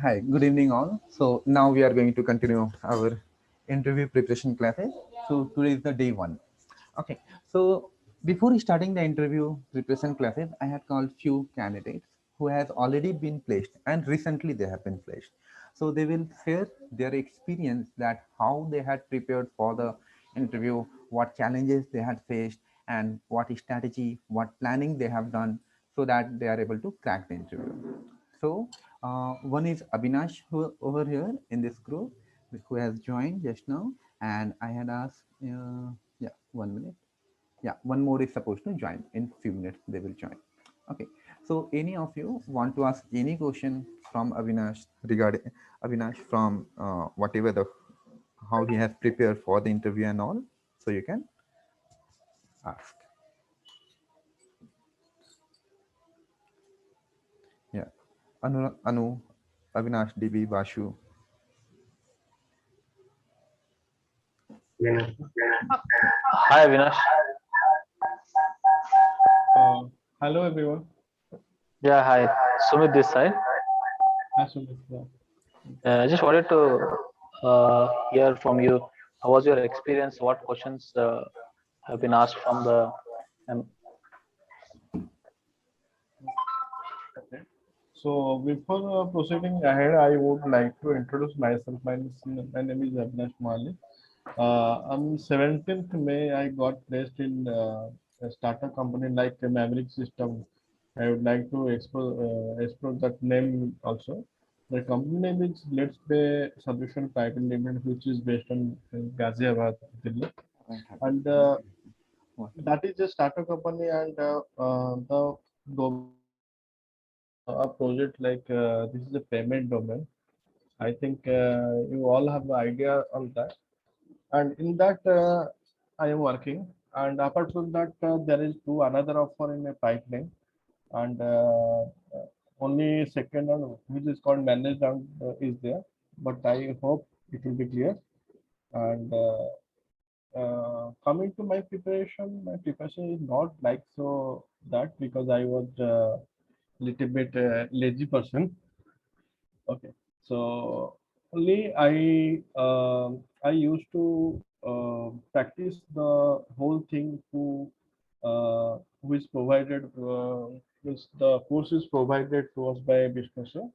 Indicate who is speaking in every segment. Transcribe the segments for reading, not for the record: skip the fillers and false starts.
Speaker 1: Hi, good evening all. So now we are going to continue our interview preparation classes. So today is the day one. Okay, so before starting the interview preparation classes, I had called few candidates who has already been placed and recently they have been placed. So they will share their experience that how they had prepared for the interview, what challenges they had faced, and what strategy, what planning they have done so that they are able to crack the interview. So one is Abhinash who, over here in this group who has joined just now, and I had asked, yeah, 1 minute. Yeah, one more is supposed to join in few minutes. They will join. Okay. So any of you want to ask any question from Avinash regarding Avinash from whatever the how he has prepared for the interview and all, so you can ask. Yeah, Anu, Avinash, DB, Bashu.
Speaker 2: Ganesh.
Speaker 3: Hi Avinash.
Speaker 2: Hello everyone.
Speaker 3: Yeah, hi. Sumit this side.
Speaker 2: Hi Sumit.
Speaker 3: I just wanted to hear from you. How was your experience? What questions have been asked from the um,
Speaker 2: Okay. So before proceeding ahead, I would like to introduce myself. My name is Avinash Mali. On 17th May, I got placed in a startup company like Maverick System. I would like to explore that name also. The company name is Let's Play Solution Private Limited, which is based on Ghaziabad, Delhi. And that is a startup company, and the domain a project like this is a payment domain. I think you all have the idea on that. And in that, I am working. And apart from that, there is two another offer in a pipeline, and only second one, which is called managed round, is there. But I hope it will be clear. And coming to my preparation is not like so that because I was little bit lazy person. Okay, so only I used to practice the whole thing who is provided which the course is provided to us by Vishnu sir.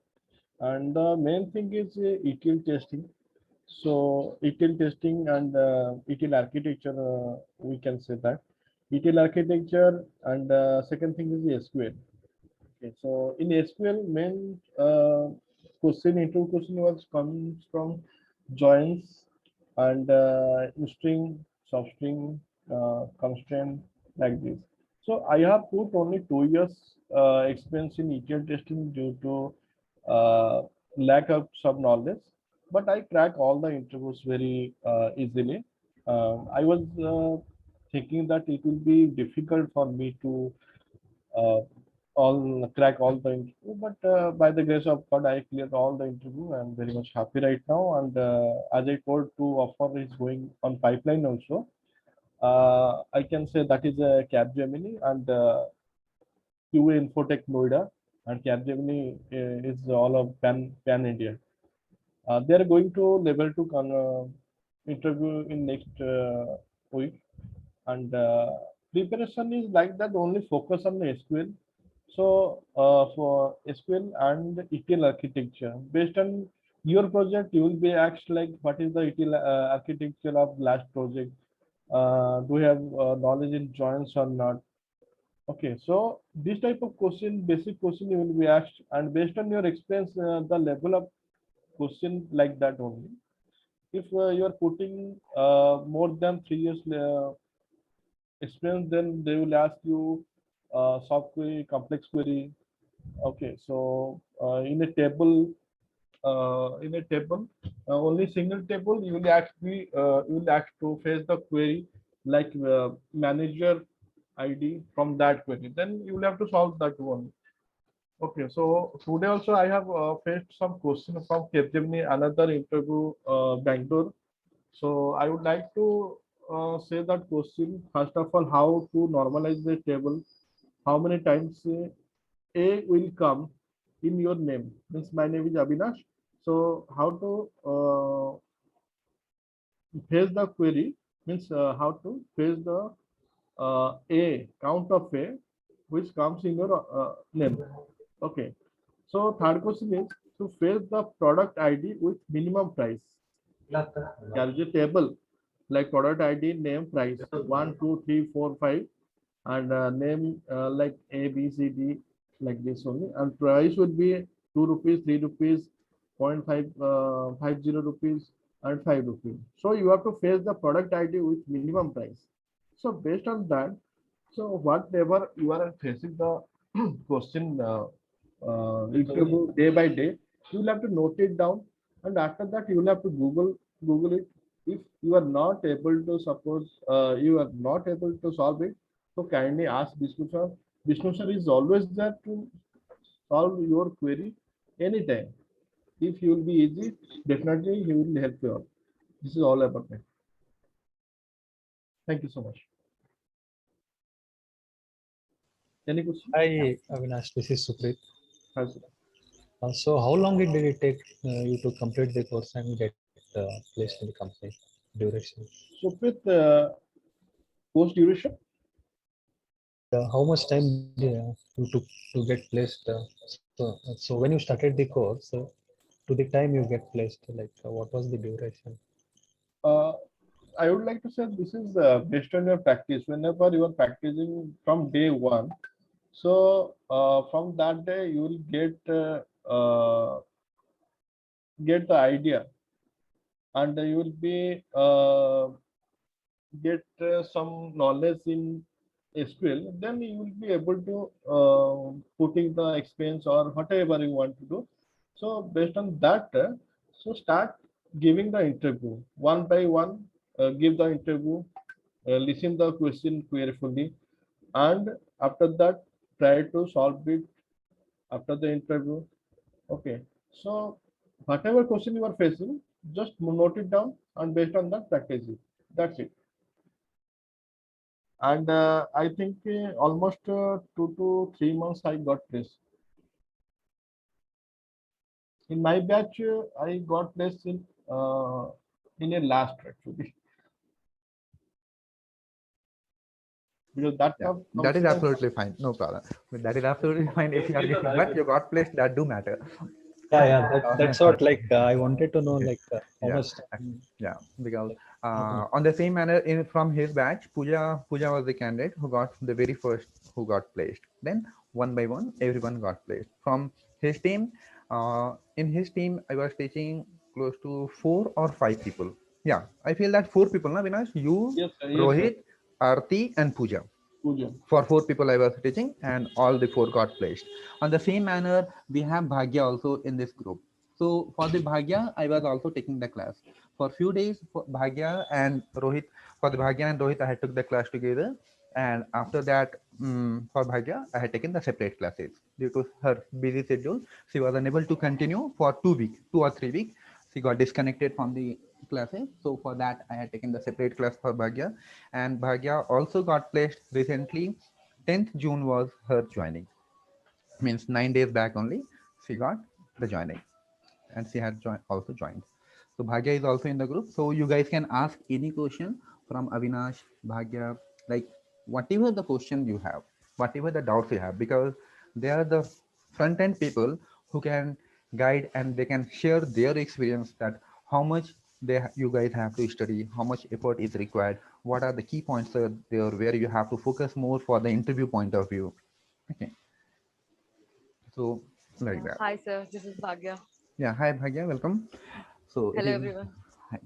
Speaker 2: And the main thing is ETL testing. So ETL testing and ETL architecture, we can say that ETL architecture, and second thing is the SQL. Okay, so in SQL, main question, interview question was comes from joins and string, substring, constraint like this. So I have put only 2 years experience in ETL testing due to lack of some knowledge, but I crack all the interviews very easily. I was thinking that it will be difficult for me to uh, all crack all the interview, but by the grace of God, I cleared all the interview. I'm very much happy right now. And as I told, two offer is going on pipeline also. I can say that is a Capgemini and QA Infotech Noida, and Capgemini is all of pan India. They are going to level two interview in next week, and preparation is like that. Only focus on the SQL. So for SQL and ETL architecture, based on your project, you will be asked like, what is the ETL architecture of last project? Do you have knowledge in joins or not? Okay, so this type of question, basic question, you will be asked, and based on your experience, the level of question like that only. If you are putting more than 3 years experience, then they will ask you soft query, complex query. Okay, so in a table, only single table, you will ask to face the query like manager ID from that query. Then you will have to solve that one. Okay, so today also I have faced some question from Capgemini, another interview, Bangalore. So I would like to say that question. First of all, how to normalize the table? How many times A will come? in your name. Means my name is Avinash. So how to phrase the query means how to phrase the a count of a which comes in your name. Okay. So third question is to phrase the product ID with minimum price. There is a table like product ID, name, price, 1, 2, 3, 4, 5, and name like A, B, C, D, like this only. And price would be 2 rupees, 3 rupees, point 0.5, 50 rupees, and 5 rupees. So you have to face the product ID with minimum price. So based on that, so whatever you are facing the question interview day by day, you will have to note it down, and after that you will have to Google it. If you are not able to suppose you are not able to solve it, so kindly ask Vishnu sir. Vishnu sir is always there to solve your query anytime. If you will be easy, definitely he will help you out. This is all about me. Thank you so much. Any question?
Speaker 4: Hi, Avinash. This is Supreet.
Speaker 2: Yes, sir.
Speaker 4: So, how long did it take you to complete the course and get placed in the company? Duration?
Speaker 2: Supreet, post duration.
Speaker 4: How much time you took to get placed? So when you started the course, to the time you get placed, like what was the duration?
Speaker 2: Uh, I would like to say this is based on your practice. Whenever you are practicing from day one, so from that day you will get the idea, and you will be get some knowledge in SQL. Then you will be able to putting the expense or whatever you want to do. So based on that, so start giving the interview one by one. Give the interview, listen the question carefully, and after that try to solve it after the interview. Okay. So whatever question you are facing, just note it down, and based on that practice it. That's it. And I think almost 2 to 3 months I got placed. In my batch, I got placed in a last actually, because that
Speaker 1: Yeah,
Speaker 2: comes
Speaker 1: that is
Speaker 2: in a,
Speaker 1: absolutely fine. No problem. But that is absolutely fine if you are getting, but you got placed, that do matter.
Speaker 4: Yeah, that's what. Like I wanted to know,
Speaker 1: Okay.
Speaker 4: like how
Speaker 1: Yeah,
Speaker 4: much time.
Speaker 1: yeah, because
Speaker 4: Happened.
Speaker 1: on the same manner in from his batch, Pooja was the candidate who got the very first who got placed. Then one by one, everyone got placed from his team. In his team, I was teaching close to 4 or 5 people. Yeah, I feel that 4 people, na Vinash, you,
Speaker 2: yes, sir, yes, sir.
Speaker 1: Rohit, Arti, and Pooja.
Speaker 2: Puja.
Speaker 1: For 4 people I was teaching, and all the 4 got placed. On the same manner, we have Bhagya also in this group. So for the Bhagya, I was also taking the class for few days for Bhagya and Rohit. For the Bhagya and Rohit, I had took the class together, and after that, for Bhagya, I had taken the separate classes due to her busy schedule. She was unable to continue for 2 weeks, 2 or 3 weeks. She got disconnected from the classes. So for that, I had taken the separate class for Bhagya, and Bhagya also got placed recently. 10th June was her joining. Means 9 days back only she got the joining, and she had also joined. So Bhagya is also in the group. So you guys can ask any question from Avinash, Bhagya, like whatever the question you have, whatever the doubts you have, because they are the front end people who can guide and they can share their experience that how much you guys have to study, how much effort is required, what are the key points there where you have to focus more for the interview point of view. Okay, so like that.
Speaker 5: Hi, sir. This is Bhagya.
Speaker 1: Yeah, hi Bhagya, welcome. So it
Speaker 5: Hello,
Speaker 1: is.
Speaker 5: everyone.
Speaker 1: Hi.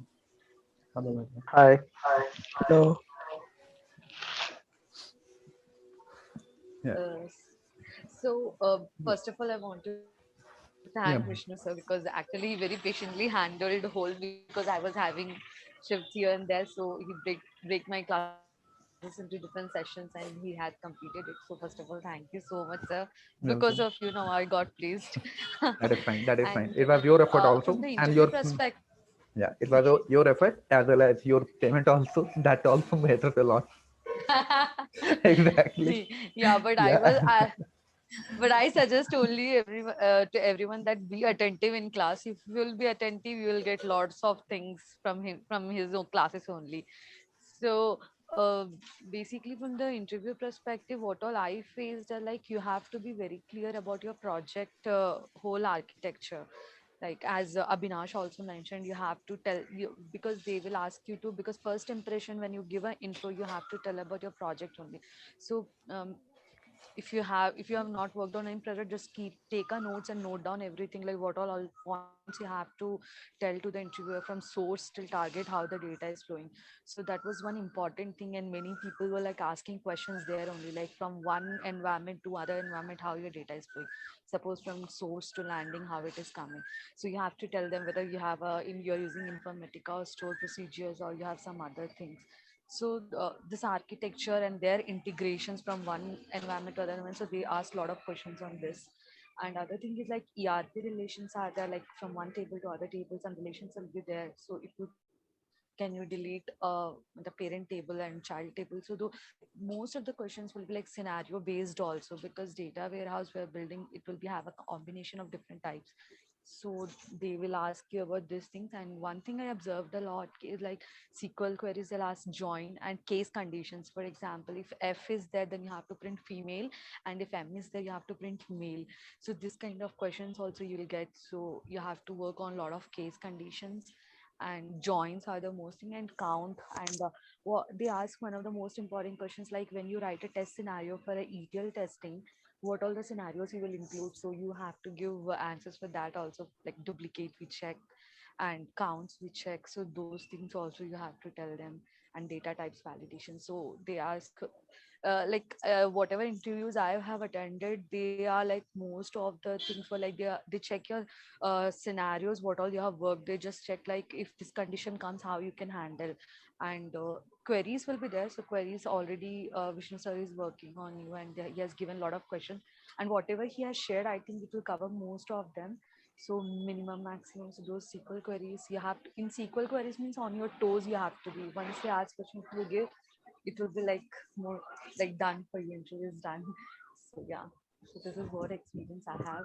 Speaker 1: Hello, Bhagya.
Speaker 3: Hi.
Speaker 4: Hello.
Speaker 1: Yeah,
Speaker 5: First of all, I want to thank
Speaker 1: yeah,
Speaker 5: Vishnu, sir, because actually very patiently handled the whole week because I was having shifts here and there. So he break my classes into different sessions and he had completed it. So first of all, thank you so much, sir. Because of you now, I
Speaker 1: welcome.
Speaker 5: got placed.
Speaker 1: That is fine. That
Speaker 5: and
Speaker 1: is fine. It was your effort
Speaker 5: from the
Speaker 1: also,
Speaker 5: interview
Speaker 1: and your
Speaker 5: prospect,
Speaker 1: yeah, it was your effort as well as your payment also. That also matters a lot. Exactly.
Speaker 5: yeah, but
Speaker 1: Yeah.
Speaker 5: But I suggest only to everyone that be attentive in class. If you will be attentive, you will get lots of things from him, from his own classes only. So uh, basically, from the interview perspective, what all I faced are like you have to be very clear about your project whole architecture. Like as Abhinash also mentioned, you have to tell you, because they will ask you to, because first impression when you give an intro, you have to tell about your project only. So if you have not worked on any project, just keep take a notes and note down everything, like what all points you have to tell to the interviewer from source till target, how the data is flowing. So that was one important thing, and many people were like asking questions there only, like from one environment to other environment, how your data is flowing. Suppose from source to landing, how it is coming. So you have to tell them whether you have you're using Informatica or stored procedures, or you have some other things. So this architecture and their integrations from one environment to other environment, so they ask a lot of questions on this. And other thing is like ERP relations are there, like from one table to other tables, and relations will be there. So if you can you delete the parent table and child table. So most of the questions will be like scenario based also, because data warehouse we're building, it will be have a combination of different types. So they will ask you about these things. And one thing I observed a lot is like SQL queries, they'll ask join and case conditions. For example, if F is there, then you have to print female, and if M is there, you have to print male. So this kind of questions also you'll get. So you have to work on a lot of case conditions, and joins are the most thing, and count. And what they ask, one of the most important questions, like when you write a test scenario for a ETL testing, what all the scenarios you will include. So you have to give answers for that also, like duplicate we check, and counts we check. So those things also you have to tell them. And data types validation, so they ask whatever interviews I have attended, they are like most of the things for like they check your scenarios, what all you have worked. They just check like if this condition comes, how you can handle. And queries will be there. So queries already Vishnu sir is working on you, and he has given a lot of questions. And whatever he has shared, I think it will cover most of them. So minimum, maximum. So those SQL queries you have to, in SQL queries means on your toes you have to be. Once they ask questions, you give, it will be like more like done for you. Interview is done. So yeah. So this is what experience I have.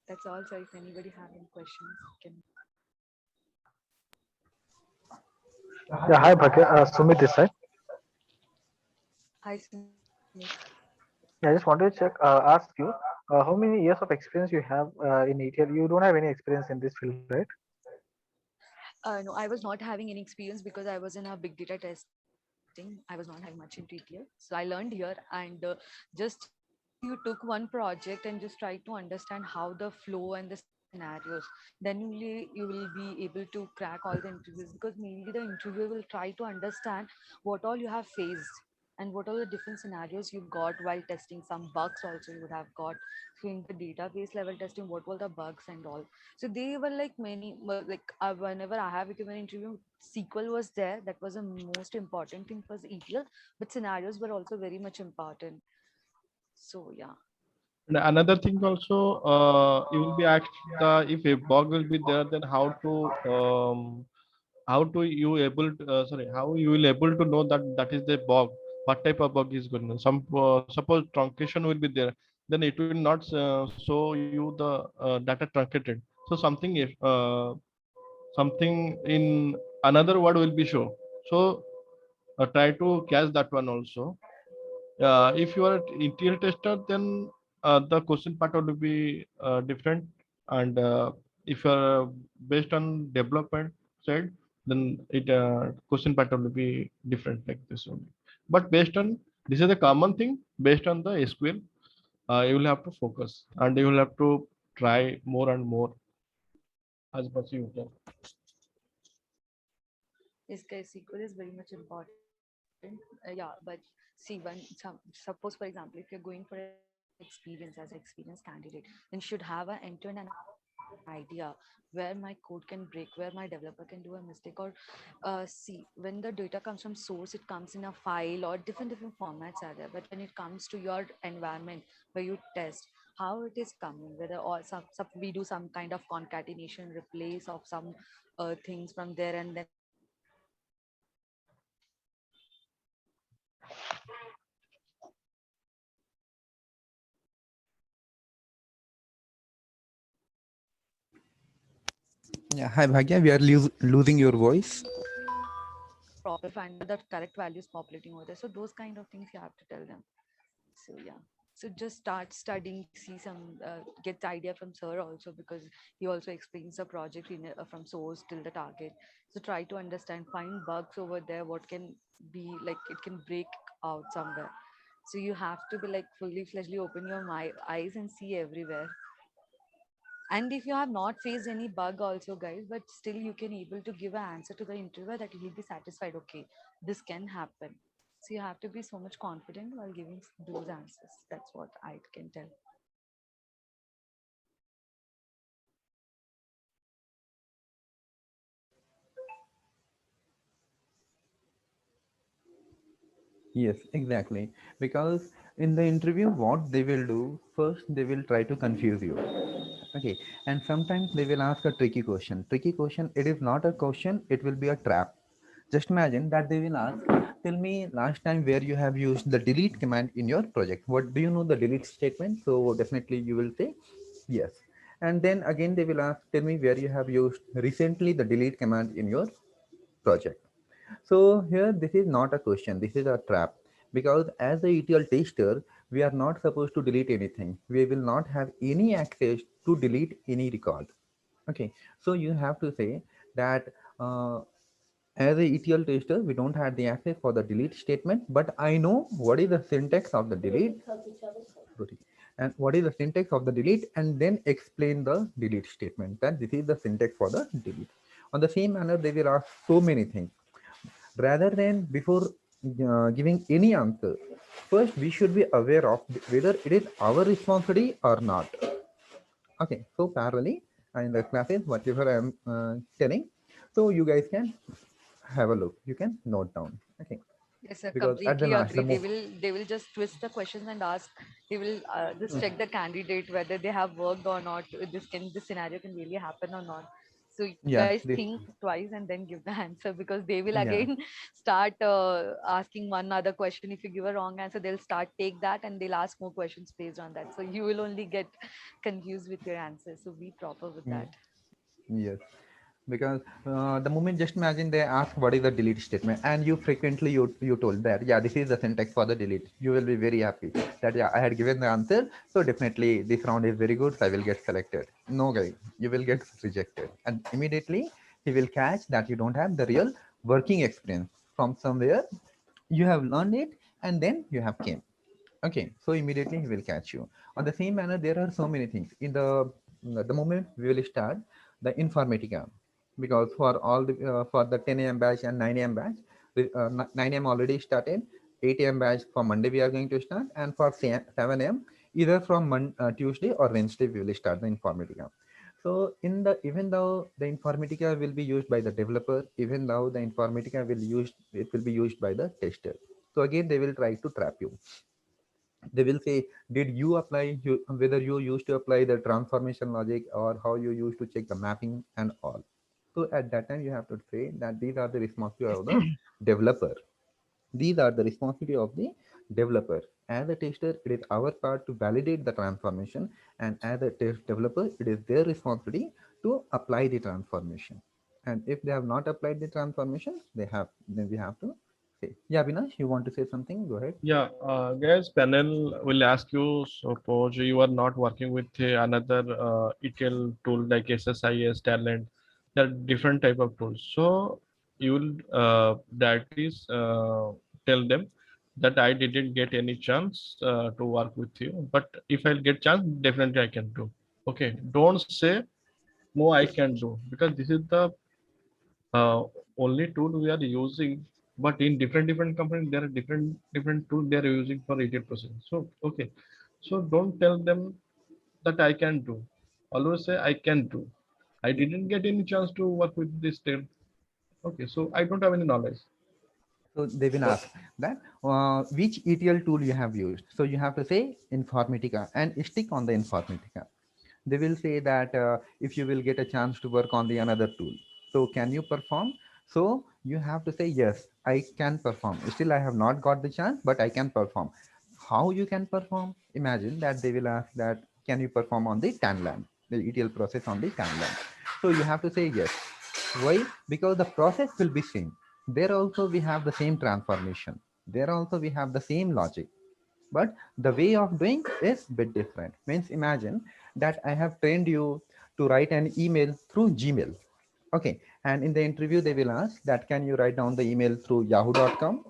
Speaker 5: That's all. So if anybody have any questions, you can.
Speaker 3: Yeah, hi Bhagya, Sumit this side.
Speaker 5: Hi, Smith.
Speaker 3: Yeah, I just wanted to check, ask you, how many years of experience you have in ETL? You don't have any experience in this field, right?
Speaker 5: No, I was not having any experience because I was in a big data testing. I was not having much into ETL. So I learned here, and just if you took one project and just try to understand how the flow and the scenarios, then only you will be able to crack all the interviews, because mainly the interviewer will try to understand what all you have faced and what are the different scenarios you got while testing. Some bugs also you would have got. So in the database level testing, what were the bugs and all. So they were like many, whenever I have given an interview, SQL was there. That was the most important thing for the ETL, but scenarios were also very much important. So yeah.
Speaker 2: And another thing also, you will be asked the if a bug will be there, then how to you able to, sorry, how you will able to know that that is the bug, what type of bug is going on. Some suppose truncation will be there, then it will not show you the data truncated. So something if something in another word will be show. So try to catch that one also. If you are an ETL tester, then the question pattern will be different. And if you are based on development side, then it question pattern will be different like this only. But based on this is the common thing based on the SQL, you will have to focus and you will have to try more and more as much you can.
Speaker 5: Yes, guys, SQL is very much important. Yeah, but see, suppose, for example, if you're going for experience as an experienced candidate, then you should have an end-to-end an idea where my code can break, where my developer can do a mistake. Or see, when the data comes from source, it comes in a file or different formats are there. But when it comes to your environment where you test, how it is coming, whether or some we do some kind of concatenation, replace of some things from there, and then we have to test it. So those things also you have to understand.
Speaker 1: Yeah, hi Bhagya, we are losing your voice.
Speaker 5: Proper find the correct values populating over there. So those kind of things you have to tell them. So yeah. So just start studying, see some, get the idea from sir also, because he also explains the project from source till the target. So try to understand, find bugs over there, what can be like, it can break out somewhere. So you have to be like fully fleshly open your eyes and see everywhere. And if you have not faced any bug also, guys, but still you can able to give an answer to the interviewer that he'll be satisfied. Okay, this can happen. So you have to be so much confident while giving those answers. That's what I can tell.
Speaker 1: Yes, exactly. Because in the interview, what they will do first, they will try to confuse you. Okay, and sometimes they will ask a tricky question. Tricky question, it is not a question, it will be a trap. Just imagine that they will ask, tell me last time where you have used the delete command in your project. What do you know the delete statement? So definitely you will say yes. And then again they will ask, tell me where you have used recently the delete command in your project. So here this is not a question, this is a trap, because as a ETL tester, we are not supposed to delete anything. We will not have any access to delete any record. Okay, so you have to say that as a ETL tester, we don't have the access for the delete statement, but I know what is the syntax of the delete. Sorry. And what is the syntax of the delete, and then explain the delete statement, that this is the syntax for the delete. On the same manner, they will ask so many things. Rather than before giving any answer, first we should be aware of whether it is our responsibility or not. Okay, so parallelly in the classes, whatever I am telling, so you guys can have a look, you can note down. Okay,
Speaker 5: Yes, I
Speaker 1: because at the
Speaker 5: completely
Speaker 1: last
Speaker 5: agree.
Speaker 1: the
Speaker 5: They will just twist the questions and ask. They will just check the candidate whether they have worked or not. This scenario can really happen or not. So you
Speaker 1: yeah,
Speaker 5: guys
Speaker 1: this,
Speaker 5: think twice and then give the answer, because they will
Speaker 1: yeah.
Speaker 5: again start asking one other question. If you give a wrong answer, they'll start take that and they'll ask more questions based on that. So you will only get confused with your answer. So be proper with
Speaker 1: Mm,
Speaker 5: that.
Speaker 1: yes, because the moment, just imagine they ask what is the delete statement, and you frequently you told that yeah, this is the syntax for the delete, you will be very happy that yeah, I had given the answer, so definitely this round is very good, so I will get selected. No guy, you will get rejected, and immediately he will catch that you don't have the real working experience from somewhere, you have learned it and then you have came. Okay, so immediately he will catch you. On the same manner, there are so many things in the moment we will start the informatica, because for all the for the 10 a.m batch and 9 a.m batch, 9 a.m already started, 8 a.m batch for Monday we are going to start, and for 7 a.m either from Tuesday or Wednesday we will start the informatica. So in the, even though the informatica will be used by the developer, even though the informatica will use, it will be used by the tester. So again they will try to trap you. They will say, did you apply, whether you used to apply the transformation logic, or how you used to check the mapping and all. So at that time you have to say that these are the responsibility of the developer. These are the responsibility of the developer. As a tester, it is our part to validate the transformation, and as a test developer, it is their responsibility to apply the transformation. And if they have not applied the transformation, they have, then we have to say, yeah, Vinash, you want to say something, go ahead.
Speaker 2: Yeah, guys, panel will ask you, suppose you are not working with another ETL tool like SSIS, Talent, there are different type of tools. So you will directly tell them that I didn't get any chance to work with you, but if I'll get chance, definitely I can do. Okay, don't say no, I can do, because this is the uh, only tool we are using, but in different companies there are different tools they are using for ETL process. So okay, so don't tell them that I can do, always say I can do, I didn't get any chance to work with this tool. Okay, so I don't have any knowledge.
Speaker 1: So they will
Speaker 2: So
Speaker 1: ask that which ETL tool you have used. So you have to say Informatica and stick on the Informatica. They will say that if you will get a chance to work on the another tool, so can you perform? So you have to say yes, I can perform. Still, I have not got the chance, but I can perform. How you can perform? Imagine that they will ask that can you perform on the Tanland, the ETL process on the Tanland. So you have to say yes. Why? Because the process will be same. There also we have the same transformation. There also we have the same logic, but the way of doing is bit different. Means imagine that I have trained you to write an email through Gmail. Okay, and in the interview they will ask that can you write down the email through yahoo.com.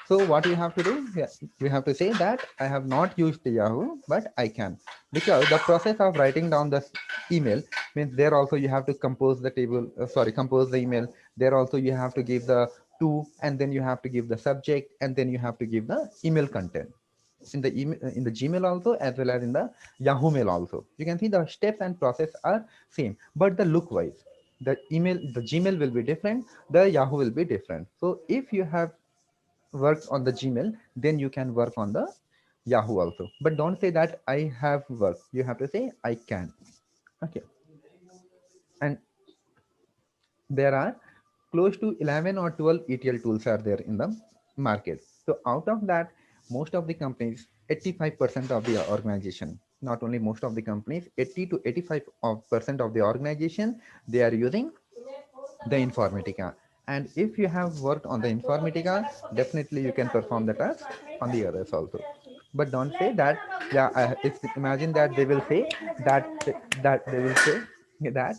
Speaker 1: So what you have to do, yeah, you have to say that I have not used the Yahoo, but I can, because the process of writing down the email means there also you have to compose the table, compose the email. There also you have to give the to, and then you have to give the subject, and then you have to give the email content in the email, in the Gmail also, as well as in the Yahoo Mail also. You can see the steps and process are same, but the look wise, the Gmail will be different, the Yahoo will be different. So if you have worked on the Gmail, then you can work on the Yahoo also. But don't say that I have worked. You have to say I can. Okay. And there are close to 11 or 12 ETL tools are there in the market. So out of that, most of the companies, 85% of the organization, not only most of the companies, 80 to 85% of the organization, they are using the Informatica. And if you have worked on the Informatica, definitely you can perform the task on the others also. But don't say that, yeah, if imagine that they will say that, they will say that,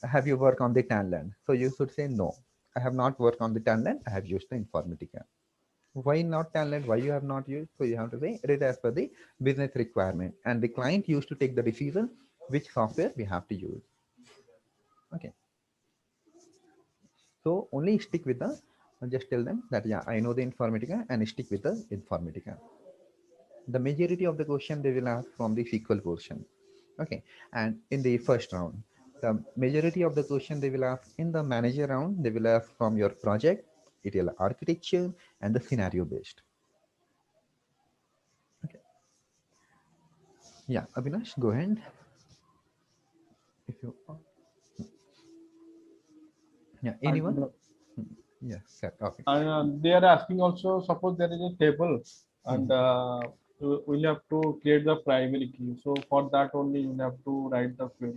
Speaker 1: have you worked on the Tanland? So you should say, no, I have not worked on the Tanland, I have used the Informatica. Why not Tanland? Why you have not used? So you have to say it is as per the business requirement. And the client used to take the decision which software we have to use. Okay. So only stick with the, just tell them that, yeah, I know the Informatica, and stick with the Informatica. The majority of the question they will ask from the SQL portion. Okay. And in the first round, the majority of the question they will ask in the manager round, they will ask from your project, ETL architecture, and the scenario based. Okay. Yeah, Avinash, go ahead. If you, yeah, anyone?
Speaker 2: And
Speaker 1: Yes, sir. Okay.
Speaker 2: they are asking also, suppose there is a table and we'll have to create the primary key. So for that only you have to write the query.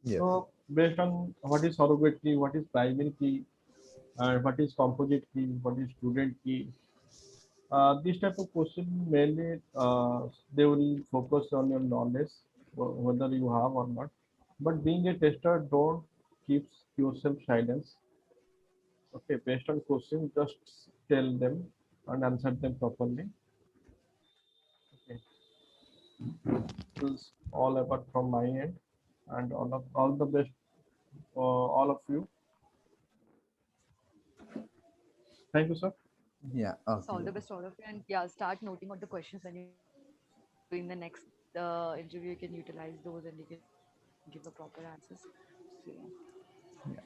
Speaker 1: Yes.
Speaker 2: So based on what is surrogate key, what is primary key, and what is composite key, what is student key. This type of question mainly they will focus on your knowledge, whether you have or not. But being a tester, don't keep yourself silence. Okay, based on question, just tell them and answer them properly. Okay, this is all about from my end, and all the best, all of you. Thank you, sir.
Speaker 1: Yeah.
Speaker 5: So all
Speaker 1: Okay.
Speaker 5: the best, all of you, and yeah, start noting out the questions when you're doing the next interview. You can utilize those, and you can give a proper answers. So
Speaker 1: Yeah.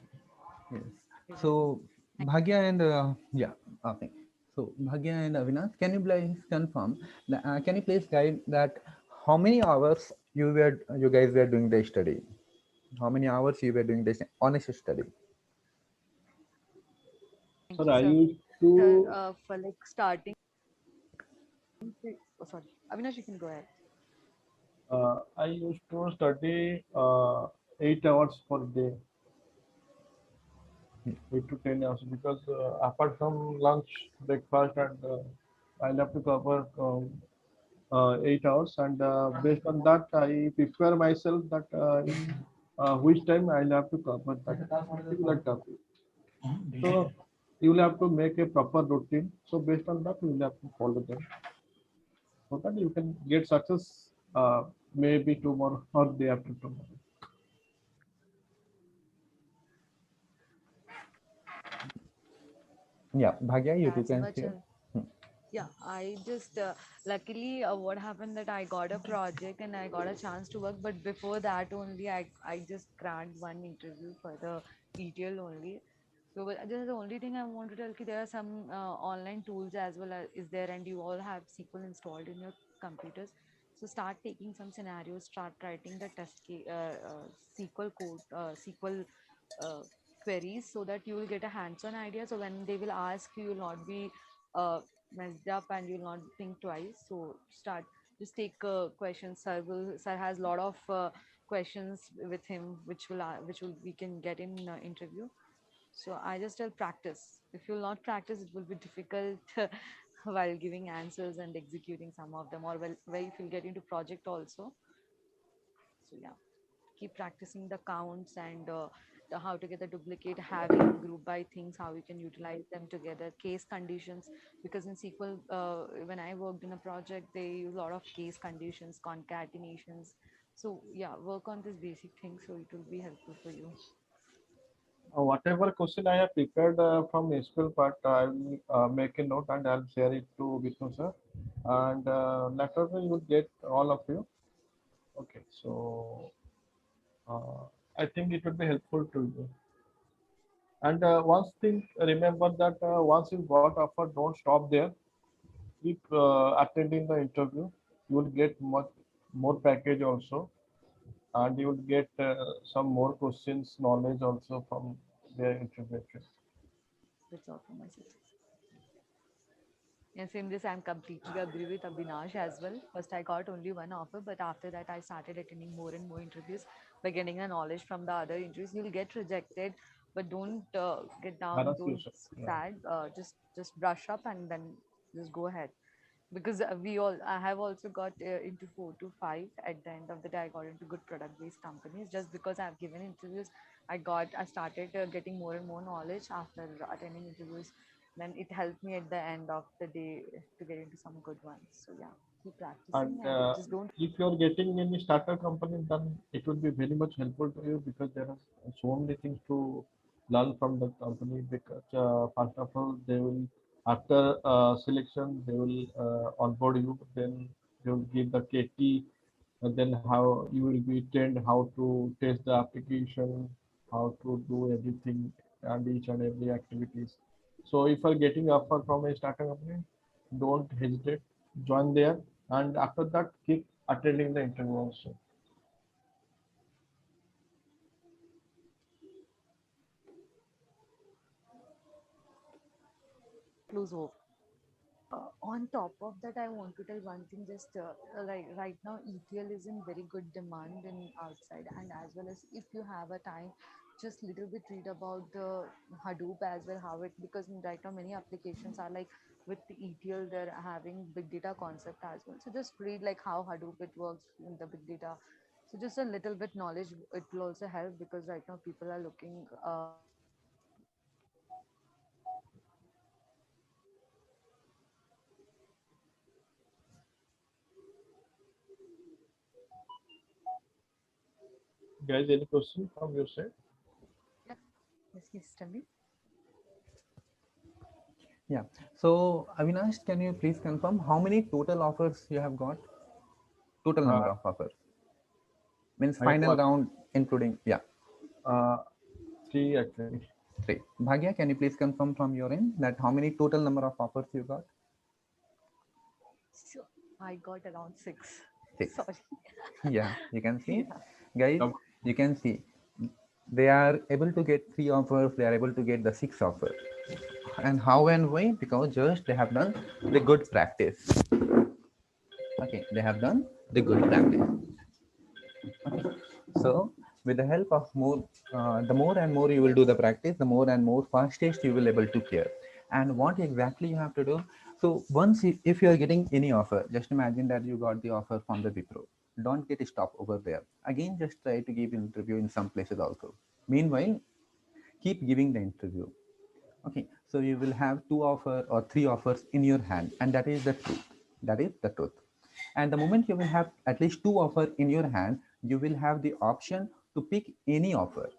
Speaker 1: Yes.
Speaker 5: yeah.
Speaker 1: So
Speaker 5: Thank
Speaker 1: Bhagya and yeah, okay. So Bhagya and Avinash, can you please confirm? Can you please guide that how many hours you guys were doing the study? How many hours you were doing this honest study?
Speaker 2: Sir,
Speaker 5: you,
Speaker 2: I
Speaker 5: sir.
Speaker 2: used
Speaker 5: Sir,
Speaker 2: to
Speaker 5: for like starting. Oh, sorry, Avinash, you can go ahead.
Speaker 2: study 8 hours per day, 8 to 10 hours, because apart from lunch, breakfast, and I'll have to cover 8 hours, and based on that, I prepare myself that in which time I'll have to cover that particular topic. So you will have to make a proper routine. So based on that, you will have to follow them so that you can get success. Maybe tomorrow or day after tomorrow.
Speaker 1: Yeah, Bhagya, you
Speaker 5: Yeah,
Speaker 1: two
Speaker 5: so
Speaker 1: can
Speaker 5: much.
Speaker 1: say. Hmm.
Speaker 5: Yeah, I just luckily what happened that I got a project and I got a chance to work, but before that only I just cracked one interview for the ETL only. So but this is the only thing I want to tell you. There are some online tools as well as is there, and you all have SQL installed in your computers. So start taking some scenarios, start writing the SQL code, SQL uh, queries, so that you will get a hands-on idea. So when they will ask you, will not be uh, messed up and you'll not think twice. So start, just take questions. Sir has a lot of questions with him, which will we can get in interview. So I just tell practice. If you'll not practice, it will be difficult while giving answers and executing some of them, or well if you'll get into project also. So yeah, keep practicing the counts and the how to get the duplicate, having group by things, how you can utilize them together, case conditions. Because in SQL, when I worked in a project, they use a lot of case conditions, concatenations. So yeah, work on this basic thing so it will be helpful for you.
Speaker 2: Whatever question I have prepared from SQL part, I will make a note and I'll share it to Vishnu sir. And later you will get all of you. Okay, so uh, I think it will be helpful to you. And once thing, remember that once you got offer, don't stop there. Keep attending the interview. You will get much more package also, and you will get some more questions, knowledge also from their interview.
Speaker 5: That's all from my side. Yes, in this, I'm completely agree with Abhinash as well. First, I got only one offer, but after that, I started attending more and more interviews by getting the knowledge from the other interviews. You'll get rejected, but don't get down,
Speaker 2: Harass
Speaker 5: don't
Speaker 2: yourself. Yeah.
Speaker 5: sad. Just brush up and then just go ahead. Because I have also got into 4 to 5. At the end of the day, I got into good product-based companies. Just because I've given interviews, I started getting more and more knowledge after attending interviews. Then it helped me at the end of the day to get into some good ones. So yeah, keep practicing
Speaker 2: And
Speaker 5: and just don't.
Speaker 2: if you're getting any startup company, then it will be very much helpful to you because there are so many things to learn from the company. Because first of all, they will after selection they will onboard you. Then they will give the KT. And then how you will be trained how to test the application, how to do everything and each and every activities. So if you're getting offer from a startup company, don't hesitate, join there, and after that keep attending the interview also.
Speaker 5: Lose hope. On top of that, I want to tell one thing. Just like right now, ETL is in very good demand in outside, and as well as if you have a time, just little bit read about the Hadoop as well, how it because right now many applications are like with the ETL, they're having big data concept as well. So just read like how Hadoop it works in the big data. So just a little bit knowledge, it will also help because right now people are looking
Speaker 2: Guys, any question from your side?
Speaker 5: yeah. Yes, tell me.
Speaker 1: Yeah. So Avinash, can you please confirm how many total offers you have got? Total
Speaker 2: Uh,
Speaker 1: number of offers means
Speaker 2: I have
Speaker 1: final
Speaker 2: what?
Speaker 1: round including, yeah,
Speaker 2: Uh, three actually.
Speaker 1: three. Bhagya, can you please confirm from your end that how many total number of offers you got?
Speaker 5: So I got around 6.
Speaker 1: Six.
Speaker 5: Sorry.
Speaker 1: Yeah, you can see,
Speaker 5: Yeah.
Speaker 1: guys,
Speaker 2: Um,
Speaker 1: you can see they are able to get 3 offers, they are able to get the 6 offers. And how and why? Because just they have done the good practice. Okay, they have done the good practice. Okay. So with the help of more, the more and more you will do the practice, the more and more fastest you will able to clear. And what exactly you have to do? So once if you are getting any offer, just imagine that you got the offer from the Wipro. Don't get stopped over there. Again, just try to give interview in some places also. Meanwhile, keep giving the interview. Okay, so you will have 2 offer or 3 offers in your hand, and that is the truth. That is the truth. And the moment you will have at least 2 offer in your hand, you will have the option to pick any offer.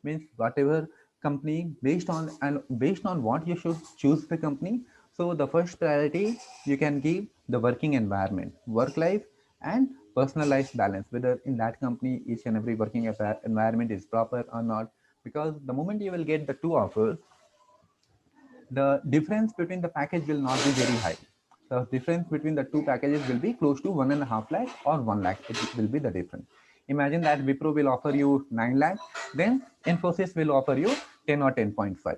Speaker 1: Means whatever company based on what you should choose the company. So the first priority you can give the working environment, work life, and personal life balance. Whether in that company each and every working environment is proper or not. Because the moment you will get the 2 offers, the difference between the package will not be very high. The difference between the two packages will be close to 1.5 lakh or 1 lakh. It will be the difference. Imagine that Wipro will offer you 9 lakh, then Infosys will offer you 10 or 10.5,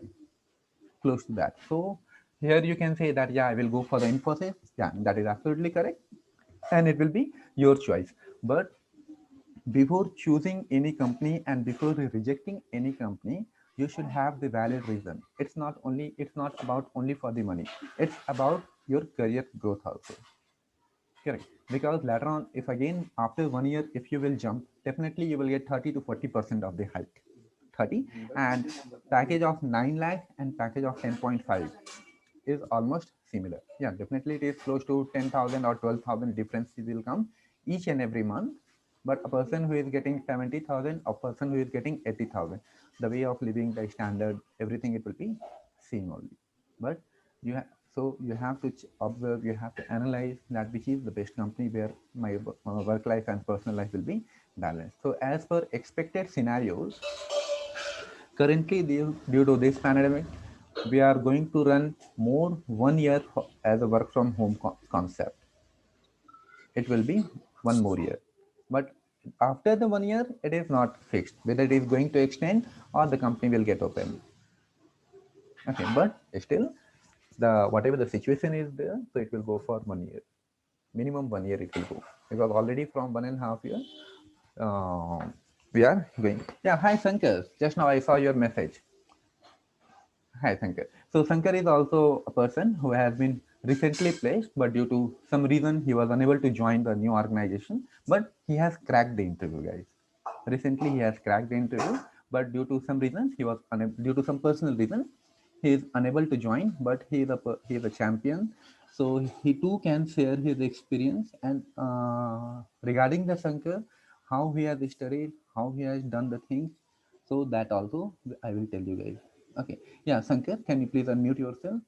Speaker 1: close to that. So here you can say that, yeah, I will go for the Infosys. Yeah, that is absolutely correct. And it will be your choice. But before choosing any company and before rejecting any company, you should have the valid reason. It's not about only for the money. It's about your career growth also. Correct. Because later on, if again after 1 year, if you will jump, definitely you will get 30 to 40% of the hike. 30 and package of 9 lakh and package of 10.5 is almost similar. Yeah, definitely it is close to 10,000 or 12,000 difference will come each and every month. But a person who is getting 70,000, a person who is getting 80,000, the way of living, the standard, everything it will be same only. But you have so you have to observe, you have to analyze that which is the best company where my work life and personal life will be balanced. So as per expected scenarios, currently due to this pandemic, we are going to run more 1 year as a work from home concept. It will be 1 more year, but after the 1 year, it is not fixed whether it is going to extend or the company will get open. Okay, but still, the whatever the situation is there, so it will go for 1 year, minimum 1 year it will go, because already from 1.5 years, uh, we are going. Yeah, hi Sankar. Just now I saw your message. Hi, Sankar. So Sankar is also a person who has been recently placed, but due to some reason he was unable to join the new organization. But he has cracked the interview, guys. Recently, he has cracked the interview, but due to some reasons, he was unable. Due to some personal reason, he is unable to join. But he is a champion, so he too can share his experience and regarding the Sankar, how he has studied, how he has done the things. So that also I will tell you guys. Okay. Yeah, Sankar, can you please unmute yourself?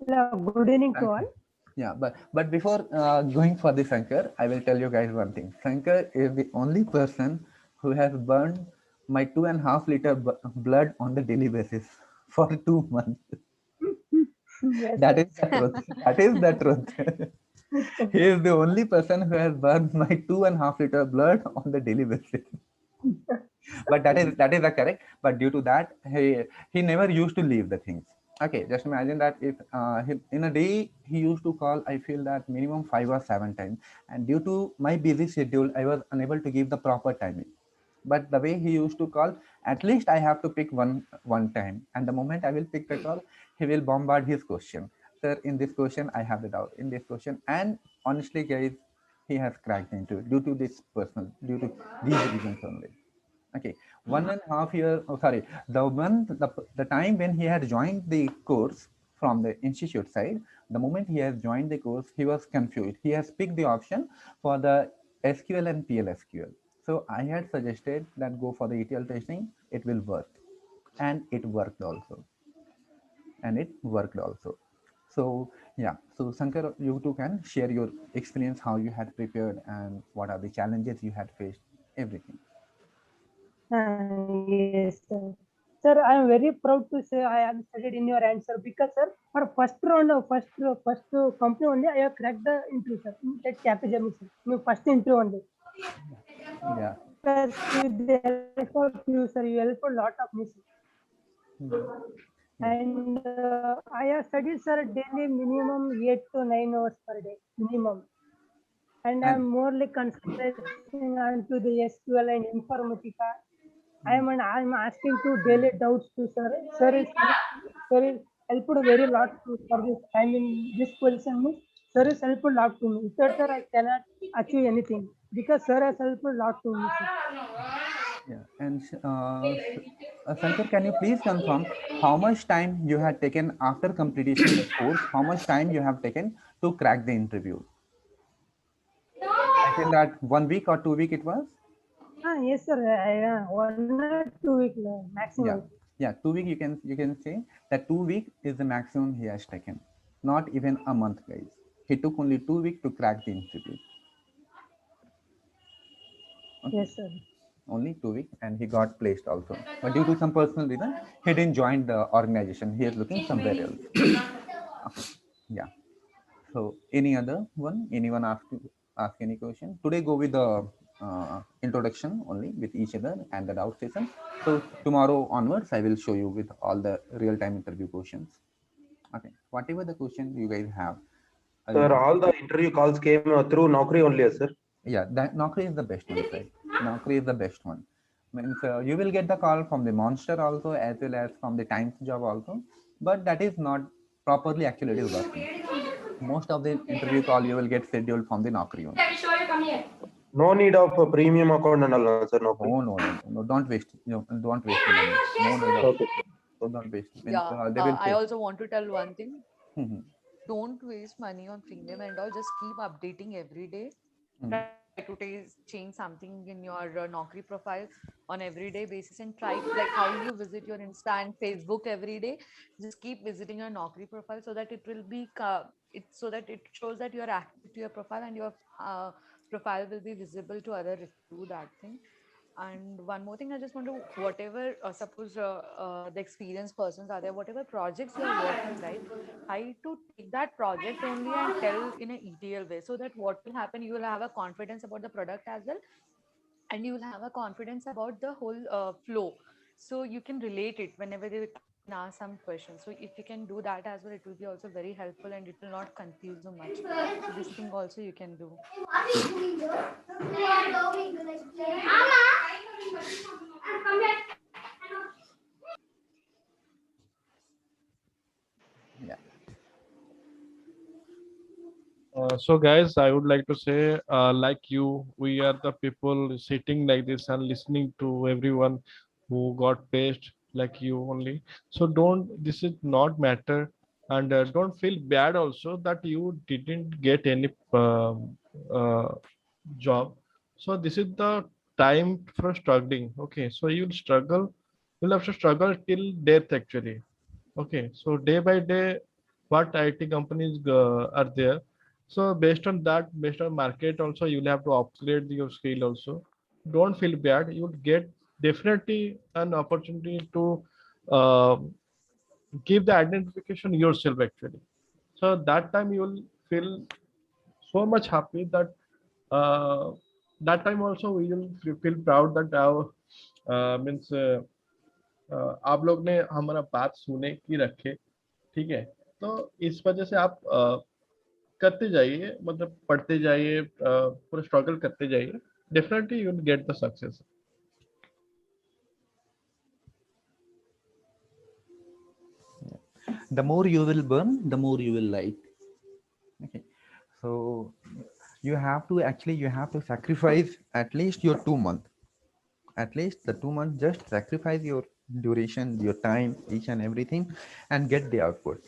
Speaker 6: Yeah, good evening to all.
Speaker 1: Yeah, but before going for the Sankar, I will tell you guys one thing. Sankar is the only person who has burned my 2.5 liter blood on the daily basis for 2 months.
Speaker 6: Yes,
Speaker 1: That
Speaker 6: sir.
Speaker 1: is the truth. That is the truth. He is the only person who has burned my 2.5 liter blood on the daily basis. But that is the correct. But due to that, he never used to leave the things. Okay, just imagine that if in a day he used to call, I feel that minimum 5 or 7 times, and due to my busy schedule, I was unable to give the proper timing. But the way he used to call, at least I have to pick one time, and the moment I will pick the call, he will bombard his question. Sir, in this question, I have the doubt. In this question, and honestly, guys, he has cracked into it due to this personal, due to these reasons only. Okay, 1.5 year. Oh, sorry, the time when he had joined the course from the institute side. The moment he has joined the course, he was confused. He has picked the option for the SQL and PLSQL. So I had suggested that go for the ETL testing. It will work, and it worked also. And it worked also. So yeah, so Sankar, you too can share your experience, how you had prepared, and what are the challenges you had faced, everything.
Speaker 6: Yes, sir. Sir, I am very proud to say I am studied in your answer because, sir, for first round, first company only, I have cracked the interview, sir. That Capgemini, sir. My first interview only.
Speaker 1: Yeah.
Speaker 6: Because with the help of you, sir, you help a lot of me, sir.
Speaker 1: Yeah.
Speaker 6: And I have studied, sir, daily minimum 8 to 9 hours per day, minimum. And
Speaker 1: And
Speaker 6: I'm more like concentrating onto the SQL and Informatica. I'm asking to daily doubts to sir. Sir is helped very lot to for this. I'm in this position. Means sir is helped a lot to me. Without sir, I cannot achieve anything because sir has helped a lot to me, sir.
Speaker 1: yeah, and Sankar, can you please confirm how much time you had taken after completion the course? How much time you have taken to crack the interview? I feel that 1 week or 2 week it was.
Speaker 6: Yes, sir. 1 or 2 weeks maximum.
Speaker 1: Yeah, yeah, 2 week. You can say that 2 week is the maximum he has taken. Not even a month, guys. He took only 2 weeks to crack the interview. Okay,
Speaker 6: Yes, sir.
Speaker 1: only 2 weeks, and he got placed also. But due to some personal reason, he didn't join the organization. He is looking somewhere else. Okay. Yeah. So any other one? Anyone ask any question? Today go with the introduction only with each other and the doubt session. So tomorrow onwards, I will show you with all the real-time interview questions. Okay. Whatever the question you guys have, I will
Speaker 7: Sir,
Speaker 1: just
Speaker 7: all the interview calls came through Naukri only, sir.
Speaker 1: Yeah, that Naukri is the best one, right? Naukri is the best one. Means you will get the call from the Monster also, as well as from the Times job also, but that is not properly actually it is working. Most of the interview call you will get scheduled from the Naukri only.
Speaker 7: No need of a premium account and all, sir. No.
Speaker 1: Oh no, don't waste, don't waste the money. No need of,
Speaker 7: Okay.
Speaker 1: so don't waste. Means
Speaker 5: Yeah,
Speaker 1: they will
Speaker 5: I
Speaker 1: pay.
Speaker 5: also want to tell one thing.
Speaker 1: Mhm,
Speaker 5: Don't waste money on premium and all. Just keep updating every day.
Speaker 1: mhm.
Speaker 5: Try to change something in your Naukri profile on everyday basis and try like how you visit your Insta and Facebook every day. Just keep visiting your Naukri profile so that it will be so that it shows that you are active to your profile and your profile will be visible to other if you do that thing. And one more thing, I just want to, whatever, suppose the experienced persons are there, whatever projects you are working, right? Try to take that project only and tell in a ETL way, so that what will happen, you will have a confidence about the product as well, and you will have a confidence about the whole flow. So you can relate it whenever they come and ask some questions. So if you can do that as well, it will be also very helpful and it will not confuse you much. So this thing also you can do.
Speaker 1: Yeah.
Speaker 2: So guys, I would like to say, like you, we are the people sitting like this and listening to everyone who got placed like you only. So don't, this is not matter, and don't feel bad also that you didn't get any uh, job. So this is the time for struggling. Okay, so you'll struggle, you'll have to struggle till death actually. Okay, so day by day, what IT companies are there. So based on that, based on market also, you'll have to upgrade your skill also. Don't feel bad. You'll get definitely an opportunity to uh, give the identification yourself actually. So that time you will feel so much happy that uh, that time also we will feel proud that our means आप लोग ने हमारा बात सुने की रखे, ठीक है। तो इस वजह से आप करते जाइए, मतलब पढ़ते जाइए, पूरा स्ट्रगल करते जाइए, definitely you will get the success.
Speaker 1: The more you will burn, the more you will light. Okay. So you have to sacrifice at least your 2 month, at least the 2 months, just sacrifice your duration, your time, each and everything, and get the output.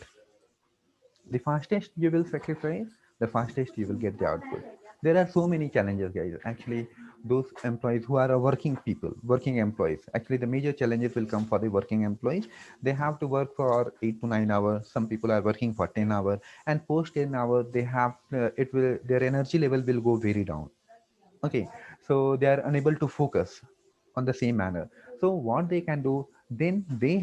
Speaker 1: The fastest you will sacrifice, the fastest you will get the output. There are so many challenges, guys. Actually, those employees who are a working people, working employees, actually the major challenges will come for the working employees. They have to work for 8 to 9 hours. Some people are working for 10 hours, and post 10 hours, they have it will their energy level will go very down. Okay, so they are unable to focus on the same manner. So what they can do, then they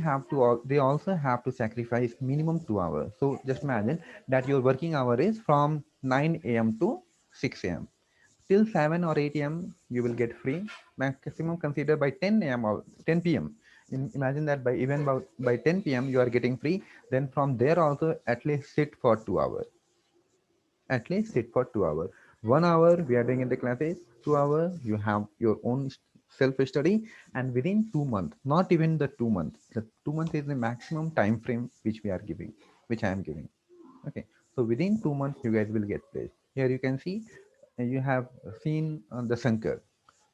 Speaker 1: also have to sacrifice minimum 2 hours. So just imagine that your working hour is from 9 a.m. to 6 a.m. Till 7 or 8 a.m. you will get free. Maximum consider by 10 a.m. or 10 p.m. Imagine that by 10 p.m. you are getting free. Then from there also at least sit for 2 hours, at least sit for 2 hours. 1 hour we are doing in the classes, 2 hours you have your own self study. And within 2 months, not even the 2 months, the 2 months is the maximum time frame which we are giving, which I am giving. Okay, so within 2 months you guys will get placed. Here you can see, you have seen the Sankar,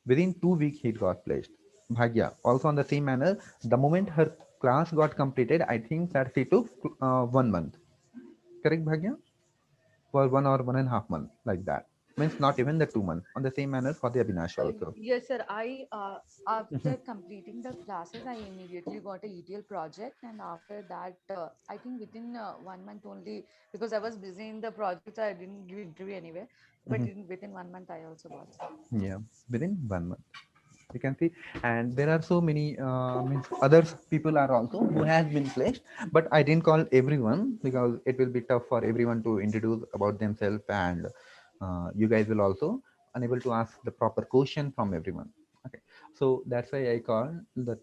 Speaker 1: within 2 weeks he got placed. Bhagya also on the same manner, the moment her class got completed, I think that she took 1 month, correct Bhagya? For 1 or 1.5 months, like that. Means not even the 2 months. On the same manner for the Avinash also.
Speaker 5: Yes, sir. I after completing the classes, I immediately got a ETL project, and after that, I think within 1 month only, because I was busy in the project, I didn't give interview anywhere. But
Speaker 1: Mhm.
Speaker 5: within 1 month, I also got.
Speaker 1: Yeah, within 1 month. You can see, and there are so many means other people are also who has been placed, but I didn't call everyone because it will be tough for everyone to introduce about themselves, and you guys will also unable to ask the proper question from everyone. Okay, so that's why I called the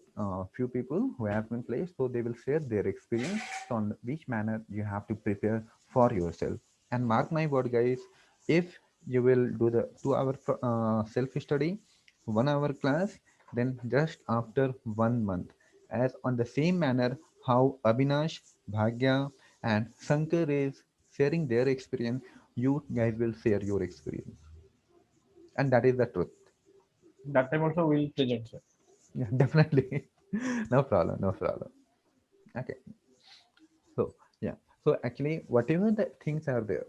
Speaker 1: few people who have been placed, so they will share their experience on which manner you have to prepare for yourself. And mark my word, guys, if you will do the 2 hour self-study, 1 hour class, then just after 1 month, as on the same manner how Abhinash, Bhagya, and Sankar is sharing their experience, you guys will share your experience. And that is the truth.
Speaker 2: That time also we'll present, sir.
Speaker 1: Yeah, definitely. No problem, no problem. Okay. So yeah. So actually, whatever the things are there,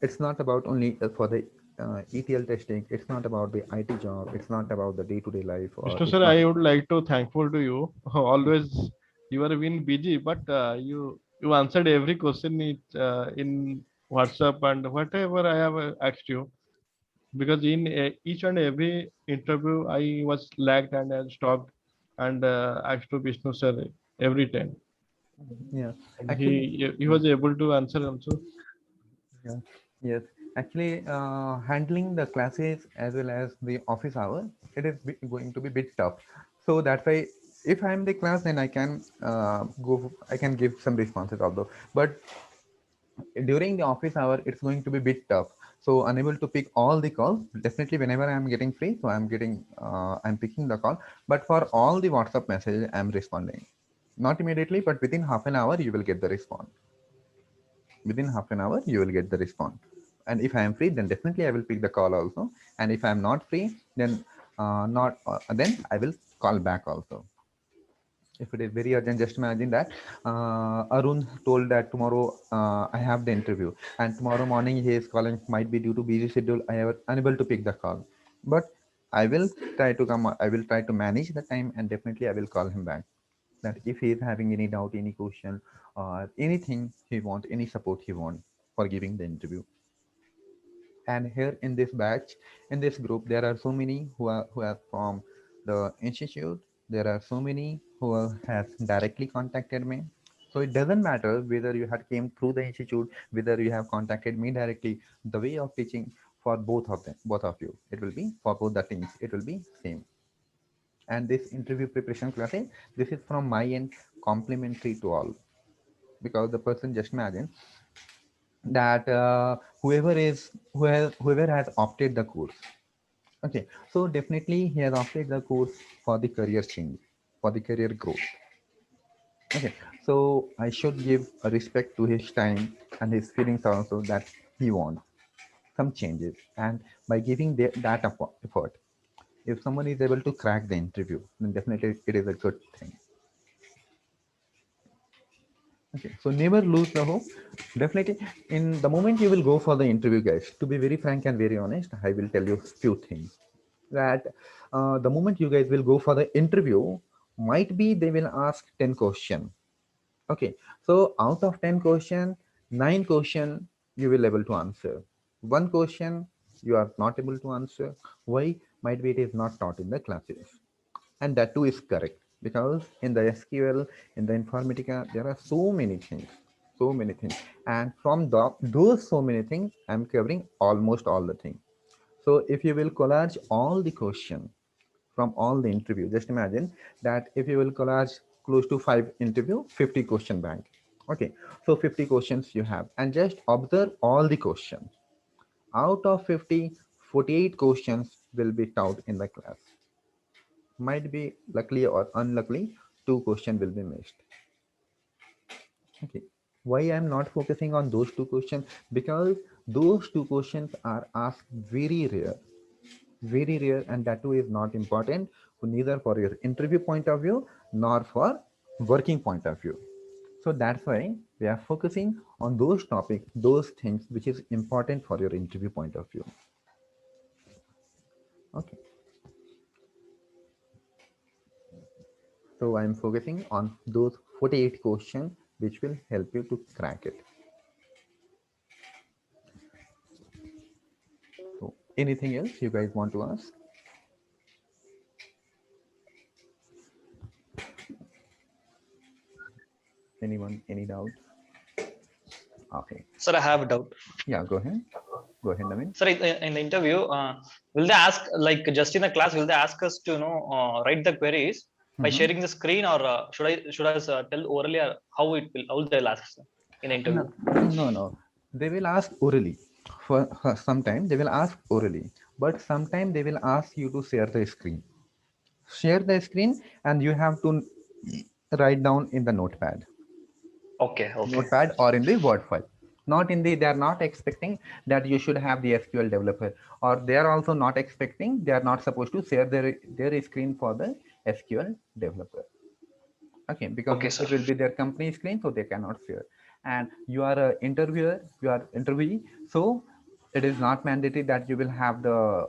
Speaker 1: it's not about only for the ETL testing. It's not about the IT job. It's not about the day-to-day life, or
Speaker 2: Vishnu
Speaker 1: it's
Speaker 2: sir,
Speaker 1: not.
Speaker 2: I would like to thankful to you. Always you are been busy, but you answered every question in WhatsApp and whatever I have asked you. Because in each and every interview, I was lagged and I stopped and asked to Vishnu sir every time.
Speaker 1: Yeah.
Speaker 2: And
Speaker 1: Actually,
Speaker 2: he
Speaker 1: yeah.
Speaker 2: was able to answer also.
Speaker 1: Yeah. Yes. Actually, handling the classes as well as the office hour, it is going to be bit tough. So that's why if I'm the class, then I can I can give some responses also. But during the office hour, it's going to be bit tough. So unable to pick all the calls. Definitely, whenever I'm getting free, so I'm picking the call. But for all the WhatsApp messages, I'm responding. Not immediately, but within half an hour, you will get the response. Within half an hour, you will get the response. And if I am free, then definitely I will pick the call also. And if I'm not free, then not then I will call back also. If it is very urgent, just imagine that Arun told that tomorrow I have the interview, and tomorrow morning he is calling, might be due to busy schedule, I am unable to pick the call. But I will I will try to manage the time, and definitely I will call him back, that if he is having any doubt, any question, or anything he want, any support he want for giving the interview. And here in this batch, in this group, there are so many who are from the institute. There are so many who has directly contacted me. So it doesn't matter whether you had came through the institute, whether you have contacted me directly. The way of teaching for both of them, both of you, it will be for both the teams, it will be same. And this interview preparation classes, this is from my end, complimentary to all. Because the person, just imagine that whoever has opted the course. Okay, so definitely he has opted the course for the career change, for the career growth. Okay, so I should give a respect to his time and his feelings also, that he wants some changes. And by giving that effort, if someone is able to crack the interview, then definitely it is a good thing. Okay, so never lose the hope. Definitely, in the moment you will go for the interview, guys, to be very frank and very honest, I will tell you few things. That the moment you guys will go for the interview, might be they will ask 10 question. Okay, so out of 10 question, 9 question you will able to answer. One question you are not able to answer. Why? Might be it is not taught in the classes. And that too is correct, because in the SQL, in the Informatica, there are so many things. And from those so many things, I'm covering almost all the things. So if you will collage all the question from all the interview, just imagine that if you will collage close to 5 interview, 50 question bank. Okay, so 50 questions you have, and just observe all the questions. Out of 50, 48 questions will be taught in the class. Might be luckily or unluckily, 2 questions will be missed. Okay, why I'm not focusing on those 2 questions? Because those 2 questions are asked very rare, and that too is not important, neither for your interview point of view nor for working point of view. So that's why we are focusing on those topics, those things which is important for your interview point of view. Okay, so I'm focusing on those 48 questions which will help you to crack it. So anything else you guys want to ask? Anyone, any doubt? Okay,
Speaker 8: Sir, I have a doubt.
Speaker 1: yeah, go ahead, Naveen.
Speaker 8: Sir, in the interview, will they ask, like just in the class, will they ask us to write the queries by
Speaker 1: Mhm.
Speaker 8: sharing the screen, or should I tell orally, or how they'll ask, sir, in the interview?
Speaker 1: No, no, they will ask orally. For sometime they will ask orally, but sometime they will ask you to share the screen. Share the screen, and you have to write down in the
Speaker 8: Okay, okay.
Speaker 1: notepad or in the word file. Not in the, they are not expecting that you should have the SQL developer, or they are also not expecting, they are not supposed to share their screen for the SQL developer. Okay, because
Speaker 8: Okay, sir.
Speaker 1: it will be their company screen, so they cannot share. And you are a interviewer, you are interviewee, so it is not mandatory that you will have the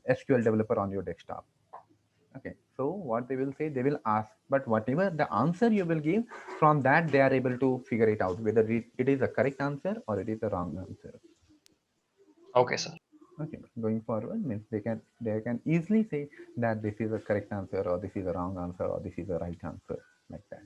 Speaker 1: SQL developer on your desktop. Okay, so what they will say, they will ask, but whatever the answer you will give, from that they are able to figure it out whether it is a correct answer or it is a wrong answer.
Speaker 8: Okay, sir.
Speaker 1: Okay, going forward means they can easily say that this is a correct answer, or this is a wrong answer, or this is a right answer, like that.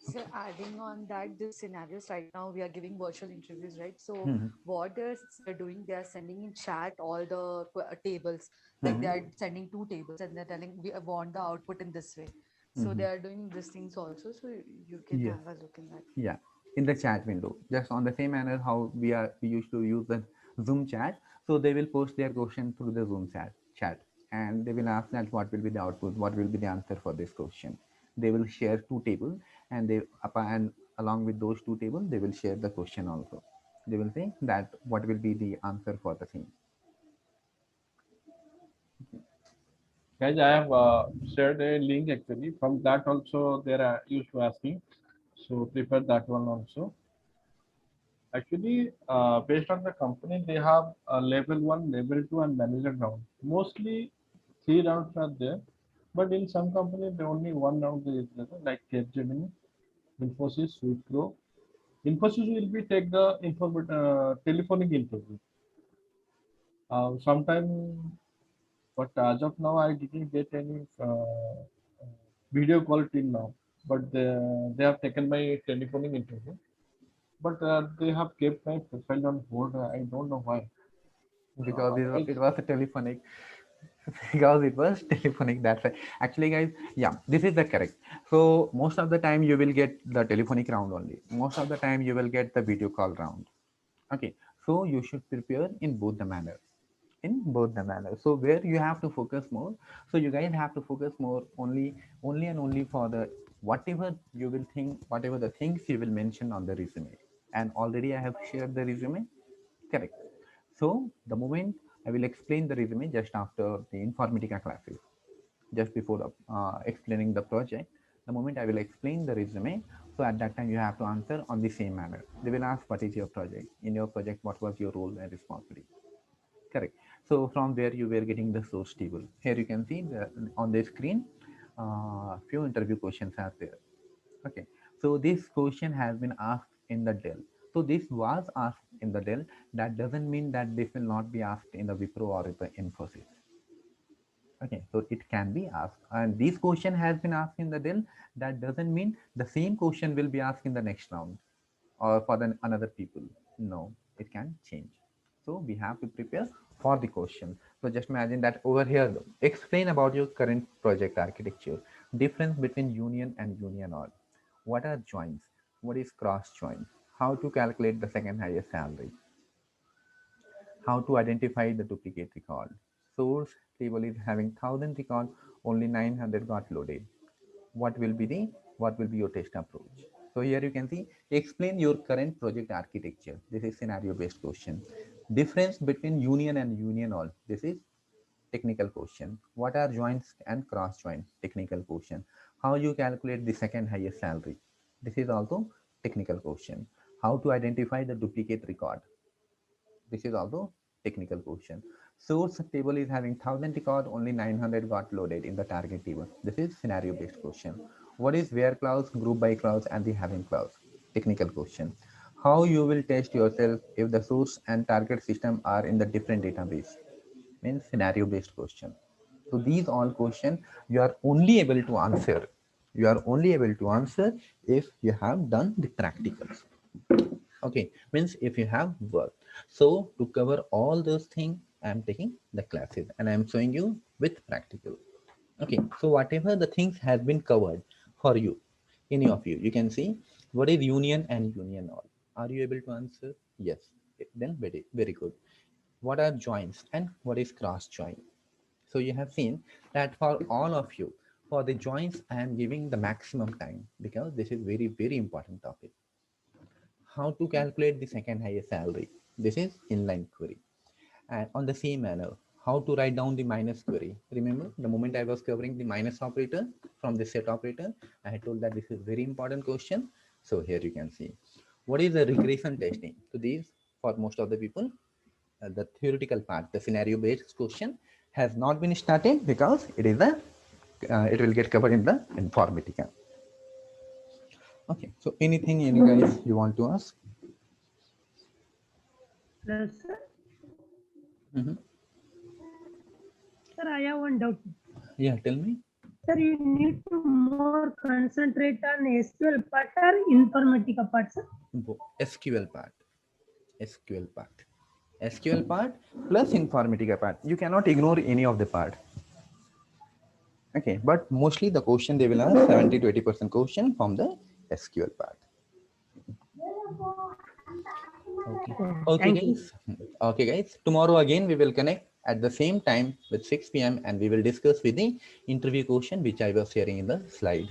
Speaker 5: So adding on that, this scenarios right now we are giving virtual interviews, right? So
Speaker 1: Mhm.
Speaker 5: what they're doing, they are sending in chat all the tables, like they
Speaker 1: Mhm.
Speaker 5: are sending two tables and they're telling we want the output in this way. So they
Speaker 1: Mhm.
Speaker 5: are doing these things also. So you can
Speaker 1: Yes.
Speaker 5: have a look in that.
Speaker 1: Yeah, in the chat window, just on the same manner how we used to use the Zoom chat. So they will post their question through the Zoom chat, and they will ask that what will be the output, what will be the answer for this question. They will share two tables, and and along with those two tables, they will share the question also. They will say that what will be the answer for the thing.
Speaker 2: Guys, I have shared a link actually. From that also they are used to asking. So prepare that one also. Actually, based on the company, they have level one, level two, and manager round. Mostly three rounds are there, but in some companies, there only one round is there, like Capgemini, Infosys, Wipro. Infosys will be take the telephonic interview. Sometime, but as of now, I didn't get any video call till now. But they have taken my telephonic interview. But they have kept my profile on hold. I don't know why.
Speaker 1: Because
Speaker 2: Otherwise,
Speaker 1: it was a telephonic. Because it was telephonic, that's right. Actually guys, yeah, this is the correct. So most of the time you will get the telephonic round only, most of the time you will get the video call round. Okay, so you should prepare in both the manner, so where you have to focus more, so you guys have to focus more only and only for the whatever you will think, whatever the things you will mention on the resume. And already I have shared the resume, correct. So the moment I will explain the resume just after the Informatica classes, just before explaining the project, the moment I will explain the resume, so at that time you have to answer on the same manner. They will ask what is your project, in your project what was your role and responsibility, correct. So from where you were getting the source table, here you can see on the screen few interview questions are there. Okay, so this question has been asked in the Dell. So this was asked in the Dell. That doesn't mean that this will not be asked in the Wipro or the Infosys. Okay, so it can be asked, and this question has been asked in the Dell. That doesn't mean the same question will be asked in the next round or for the another people. No, it can change. So we have to prepare for the question. So just imagine that over here, explain about your current project architecture, difference between union and union all. What are joins? What is cross join? How to calculate the second highest salary? How to identify the duplicate record? Source table is having 1,000 record, only 900 got loaded. What will be your test approach? So here you can see, explain your current project architecture. This is scenario based question. Difference between union and union all. This is technical question. What are joints and cross joints? Technical question. How you calculate the second highest salary? This is also technical question. How to identify the duplicate record? This is also technical question. Source table is having 1,000 record, only 900 got loaded in the target table. This is scenario based question. What is where clause, group by clause, and the having clause? Technical question. How you will test yourself if the source and target system are in the different database? Means scenario based question. So these all questions you are only able to answer. You are only able to answer if you have done the practicals. Okay, means if you have work. So to cover all those things, I'm taking the classes and I'm showing you with practical. Okay, so whatever the things has been covered for you, any of you, you can see what is union and union all. Are you able to answer? Yes. Then very good. What are joins and what is cross join? So you have seen that for all of you, for the joins, I am giving the maximum time because this is very important topic. How to calculate the second highest salary? This is inline query. And on the same manner, how to write down the minus query? Remember the moment I was covering the minus operator from the set operator, I had told that this is very important question. So here you can see what is the regression testing. So these, for most of the people, the theoretical part, the scenario based question has not been started because it is a it will get covered in the Informatica. Okay, so anything any guys you want to ask?
Speaker 6: Yes, sir.
Speaker 1: Mhm.
Speaker 6: Sir, I have one doubt.
Speaker 1: Yeah, tell me.
Speaker 6: Sir, you need to more concentrate on SQL part or Informatica part, sir?
Speaker 1: SQL part, SQL part, SQL part plus Informatica part. You cannot ignore any of the part. Okay, but mostly the question they will ask 70 to 80% question from the SQL part. Okay. Okay,
Speaker 6: Thank you.
Speaker 1: guys. Okay, guys. Tomorrow again we will connect at the same time with 6 p.m. and we will discuss with the interview question which I was sharing in the slide.